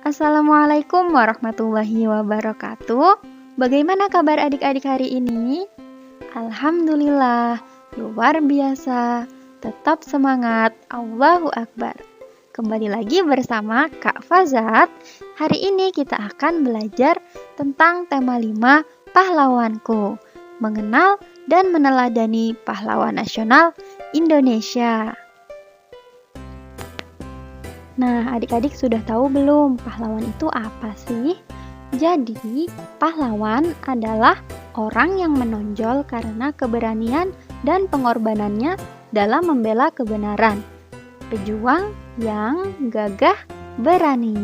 Assalamualaikum warahmatullahi wabarakatuh. Bagaimana kabar adik-adik hari ini? Alhamdulillah, luar biasa. Tetap semangat, Allahu Akbar. Kembali lagi bersama Kak Fazat. Hari ini kita akan belajar tentang tema 5 pahlawanku. Mengenal dan meneladani pahlawan nasional Indonesia. Nah, adik-adik sudah tahu belum pahlawan itu apa sih? Jadi, pahlawan adalah orang yang menonjol karena keberanian dan pengorbanannya dalam membela kebenaran. Pejuang yang gagah berani.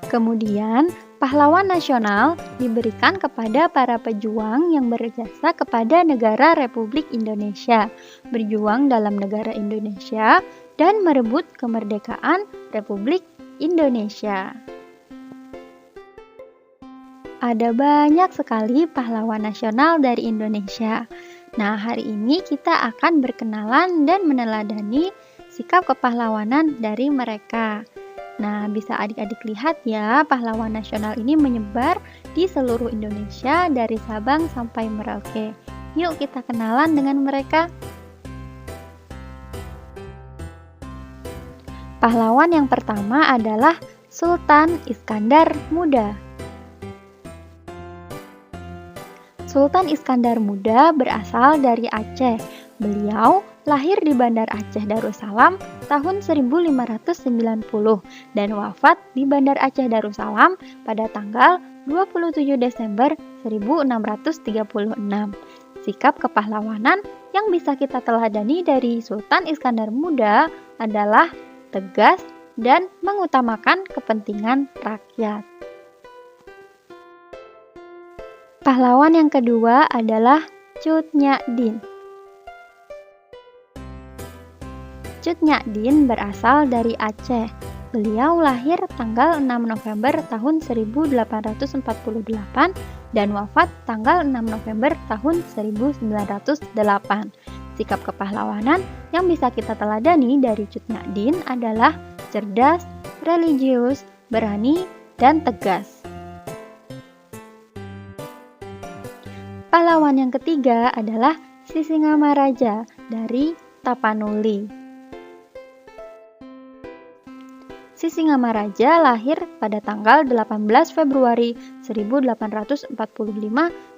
Kemudian, pahlawan nasional diberikan kepada para pejuang yang berjasa kepada negara Republik Indonesia, berjuang dalam negara Indonesia, dan merebut kemerdekaan Republik Indonesia. Ada banyak sekali pahlawan nasional dari Indonesia. Nah, hari ini kita akan berkenalan dan meneladani sikap kepahlawanan dari mereka. Nah, bisa adik-adik lihat ya, pahlawan nasional ini menyebar di seluruh Indonesia dari Sabang sampai Merauke. Yuk kita kenalan dengan mereka. Pahlawan yang pertama adalah Sultan Iskandar Muda. Sultan Iskandar Muda berasal dari Aceh. Beliau lahir di Bandar Aceh Darussalam tahun 1590 dan wafat di Bandar Aceh Darussalam pada tanggal 27 Desember 1636. Sikap kepahlawanan yang bisa kita teladani dari Sultan Iskandar Muda adalah tegas dan mengutamakan kepentingan rakyat. Pahlawan yang kedua adalah Cut Nyak Dien. Cut Nyak Dien berasal dari Aceh. Beliau lahir tanggal 6 November tahun 1848 dan wafat tanggal 6 November tahun 1908. Sikap kepahlawanan yang bisa kita teladani dari Cut Nyak Dien adalah cerdas, religius, berani, dan tegas. Pahlawan yang ketiga adalah Sisingamaraja dari Tapanuli. Sisingamaraja lahir pada tanggal 18 Februari 1845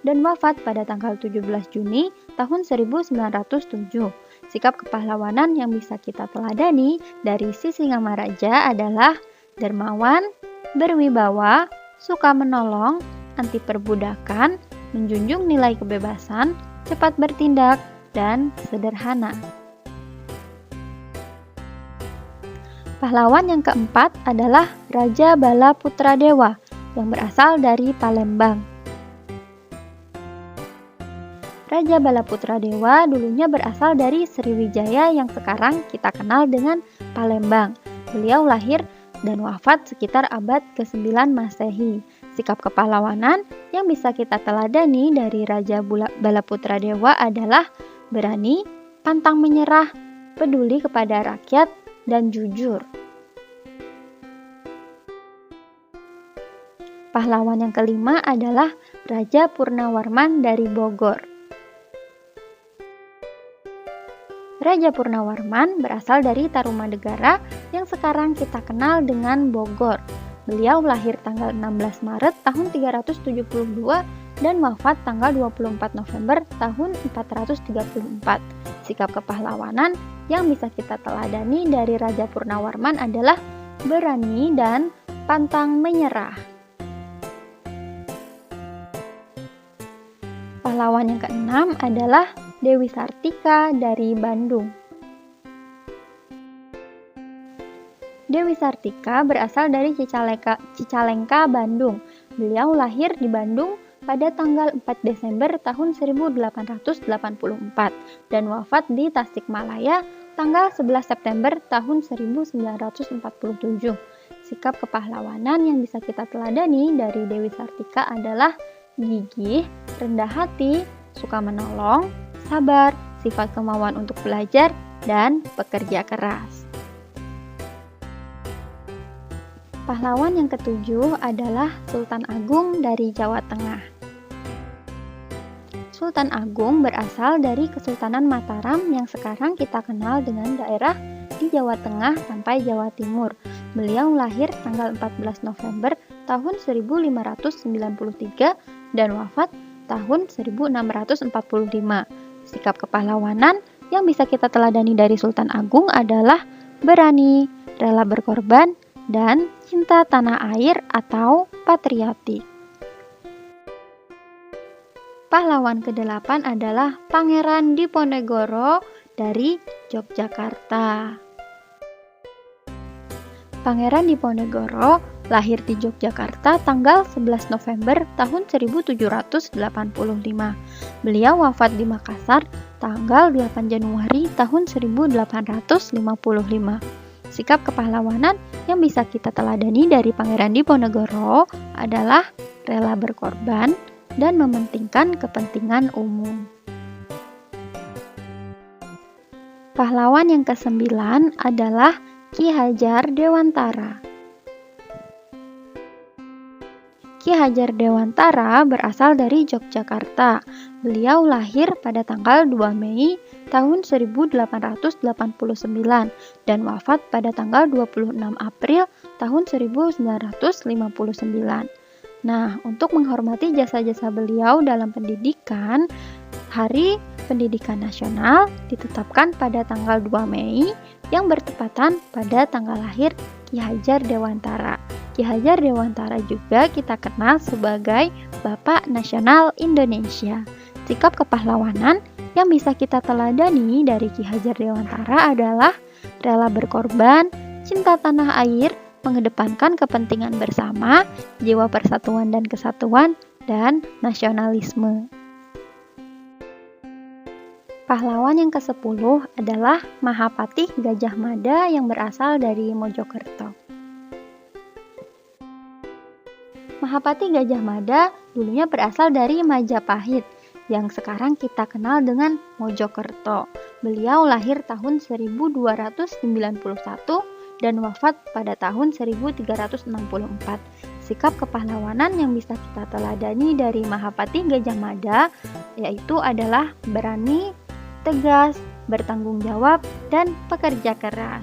dan wafat pada tanggal 17 Juni tahun 1907. Sikap kepahlawanan yang bisa kita teladani dari Sisingamaraja adalah dermawan, berwibawa, suka menolong, anti perbudakan, menjunjung nilai kebebasan, cepat bertindak, dan sederhana. Pahlawan yang keempat adalah Raja Bala Putradewa yang berasal dari Palembang. Raja Bala Putradewa dulunya berasal dari Sriwijaya yang sekarang kita kenal dengan Palembang. Beliau lahir dan wafat sekitar abad ke-9 Masehi. Sikap kepahlawanan yang bisa kita teladani dari Raja Bala Putradewa adalah berani, pantang menyerah, peduli kepada rakyat, dan jujur. Pahlawan yang kelima adalah Raja Purnawarman dari Bogor. Raja Purnawarman berasal dari Tarumanegara yang sekarang kita kenal dengan Bogor. Beliau lahir tanggal 16 Maret tahun 372 dan wafat tanggal 24 November tahun 434. Sikap kepahlawanan yang bisa kita teladani dari Raja Purnawarman adalah berani dan pantang menyerah. Pahlawan yang keenam adalah Dewi Sartika dari Bandung. Dewi Sartika berasal dari Cicalengka, Bandung. Beliau lahir di Bandung pada tanggal 4 Desember tahun 1884 dan wafat di Tasikmalaya tanggal 11 September tahun 1947. Sikap kepahlawanan yang bisa kita teladani dari Dewi Sartika adalah gigih, rendah hati, suka menolong, sabar, sifat kemauan untuk belajar, dan pekerja keras. Pahlawan yang ketujuh adalah Sultan Agung dari Jawa Tengah. Sultan Agung berasal dari Kesultanan Mataram yang sekarang kita kenal dengan daerah di Jawa Tengah sampai Jawa Timur. Beliau lahir tanggal 14 November tahun 1593 dan wafat tahun 1645. Sikap kepahlawanan yang bisa kita teladani dari Sultan Agung adalah berani, rela berkorban, dan cinta tanah air atau patriotik. Pahlawan ke-8 adalah Pangeran Diponegoro dari Yogyakarta. Pangeran Diponegoro lahir di Yogyakarta tanggal 11 November tahun 1785. Beliau wafat di Makassar tanggal 8 Januari tahun 1855. Sikap kepahlawanan yang bisa kita teladani dari Pangeran Diponegoro adalah rela berkorban dan mementingkan kepentingan umum. Pahlawan yang ke-9 adalah Ki Hajar Dewantara. Ki Hajar Dewantara berasal dari Yogyakarta. Beliau lahir pada tanggal 2 Mei tahun 1889 dan wafat pada tanggal 26 April tahun 1959. Nah, untuk menghormati jasa-jasa beliau dalam pendidikan, Hari Pendidikan Nasional ditetapkan pada tanggal 2 Mei yang bertepatan pada tanggal lahir Ki Hajar Dewantara. Ki Hajar Dewantara juga kita kenal sebagai Bapak Nasional Indonesia. Sikap kepahlawanan yang bisa kita teladani dari Ki Hajar Dewantara adalah rela berkorban, cinta tanah air, mengedepankan kepentingan bersama, jiwa persatuan dan kesatuan, dan nasionalisme. Pahlawan yang ke-10 adalah Mahapatih Gajah Mada yang berasal dari Mojokerto. Mahapatih Gajah Mada dulunya berasal dari Majapahit, yang sekarang kita kenal dengan Mojokerto. Beliau lahir tahun 1291 dan wafat pada tahun 1364. Sikap kepahlawanan yang bisa kita teladani dari Mahapatih Gajah Mada yaitu adalah berani, tegas, bertanggung jawab, dan pekerja keras.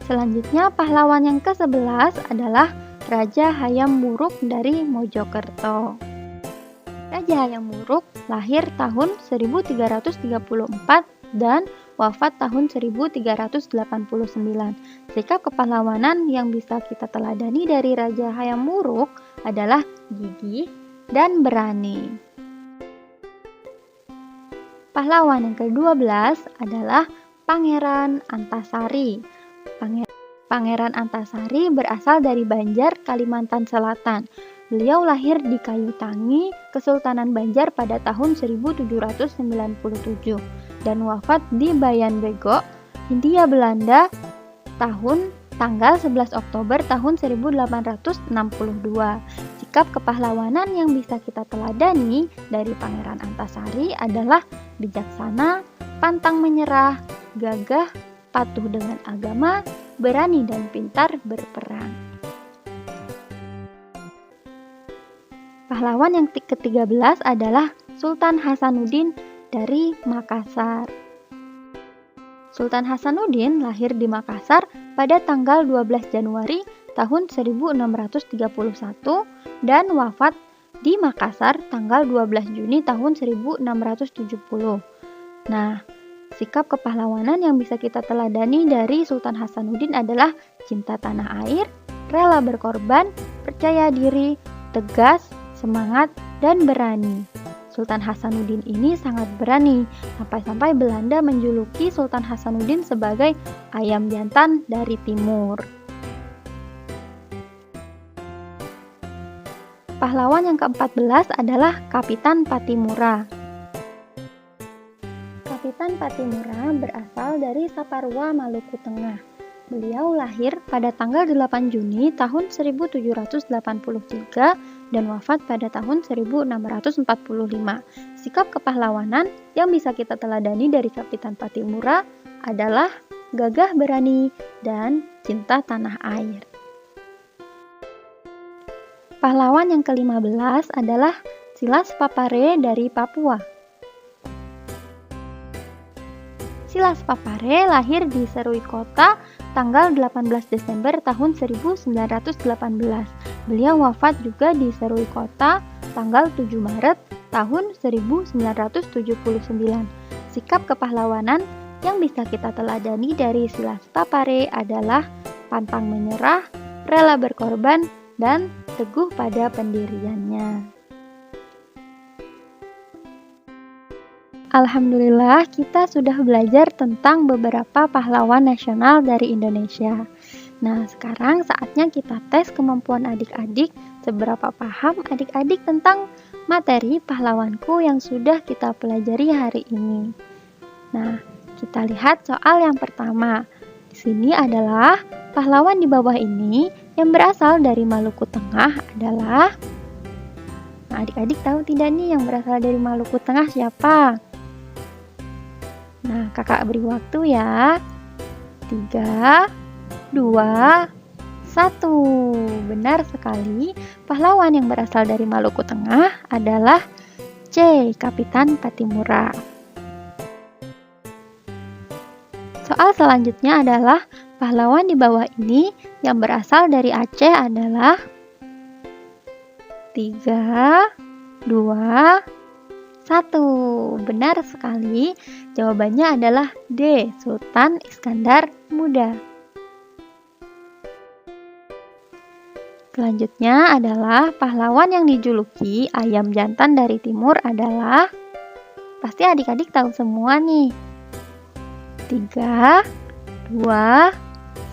Selanjutnya, pahlawan yang ke-11 adalah Raja Hayam Wuruk dari Mojokerto. Raja Hayam Wuruk lahir tahun 1334 dan wafat tahun 1389. Sikap kepahlawanan yang bisa kita teladani dari Raja Hayam Wuruk adalah gigih dan berani. Pahlawan yang ke-12 adalah Pangeran Antasari. Pangeran Antasari berasal dari Banjar, Kalimantan Selatan. Beliau lahir di Kayutangi, Kesultanan Banjar pada tahun 1797 dan wafat di Bayan Bego, Hindia Belanda tanggal 11 Oktober tahun 1862. Sikap kepahlawanan yang bisa kita teladani dari Pangeran Antasari adalah bijaksana, pantang menyerah, gagah, patuh dengan agama, berani dan pintar berperang. Pahlawan yang ke-13 adalah Sultan Hasanuddin dari Makassar. Sultan Hasanuddin lahir di Makassar pada tanggal 12 Januari tahun 1631 dan wafat di Makassar tanggal 12 Juni tahun 1670. Nah, sikap kepahlawanan yang bisa kita teladani dari Sultan Hasanuddin adalah cinta tanah air, rela berkorban, percaya diri, tegas, semangat, dan berani. Sultan Hasanuddin ini sangat berani, sampai-sampai Belanda menjuluki Sultan Hasanuddin sebagai ayam jantan dari timur. Pahlawan yang ke-14 adalah Kapitan Patimura. Kapitan Patimura berasal dari Saparua, Maluku Tengah. Beliau lahir pada tanggal 8 Juni tahun 1783 dan wafat pada tahun 1645. Sikap kepahlawanan yang bisa kita teladani dari Kapitan Patimura adalah gagah berani, dan cinta tanah air. Pahlawan yang ke-15 adalah Silas Papare dari Papua. Silas Papare lahir di Serui Kota tanggal 18 Desember tahun 1918. Beliau wafat juga di Serui Kota tanggal 7 Maret tahun 1979. Sikap kepahlawanan yang bisa kita teladani dari Silas Papare adalah pantang menyerah, rela berkorban, dan teguh pada pendiriannya. Alhamdulillah, kita sudah belajar tentang beberapa pahlawan nasional dari Indonesia. Nah, sekarang saatnya kita tes kemampuan adik-adik, seberapa paham adik-adik tentang materi pahlawanku yang sudah kita pelajari hari ini. Nah, kita lihat soal yang pertama. Di sini adalah pahlawan di bawah ini yang berasal dari Maluku Tengah adalah... Nah, adik-adik tahu tidak nih yang berasal dari Maluku Tengah siapa? Nah, kakak beri waktu ya. 3, 2, 1. Benar sekali, pahlawan yang berasal dari Maluku Tengah adalah C. Kapitan Patimura. Soal selanjutnya adalah pahlawan di bawah ini yang berasal dari Aceh adalah 3, 2, 1. Benar sekali, jawabannya adalah D. Sultan Iskandar Muda. Selanjutnya adalah pahlawan yang dijuluki ayam jantan dari timur adalah... Pasti adik-adik tahu semua nih. 3, 2,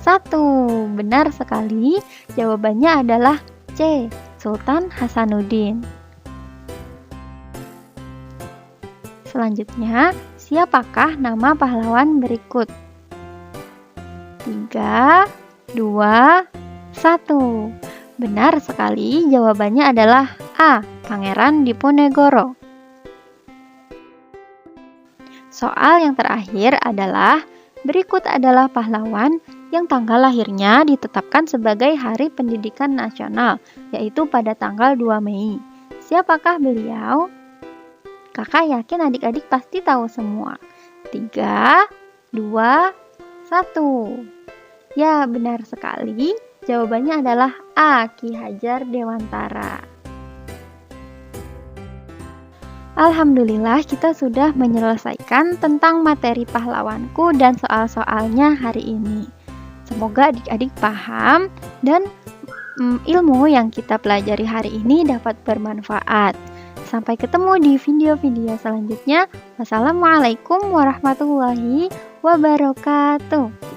1. Benar sekali, jawabannya adalah C. Sultan Hasanuddin. Selanjutnya, siapakah nama pahlawan berikut? 3, 2, 1. Benar sekali, jawabannya adalah A. Pangeran Diponegoro. Soal yang terakhir adalah, berikut adalah pahlawan yang tanggal lahirnya ditetapkan sebagai Hari Pendidikan Nasional, yaitu pada tanggal 2 Mei. Siapakah beliau? Kakak yakin adik-adik pasti tahu semua. 3, 2, 1. Ya, benar sekali. Jawabannya adalah A. Ki Hajar Dewantara. Alhamdulillah, kita sudah menyelesaikan tentang materi pahlawanku dan soal-soalnya hari ini. Semoga adik-adik paham dan ilmu yang kita pelajari hari ini dapat bermanfaat. Sampai ketemu di video-video selanjutnya. Wassalamualaikum warahmatullahi wabarakatuh.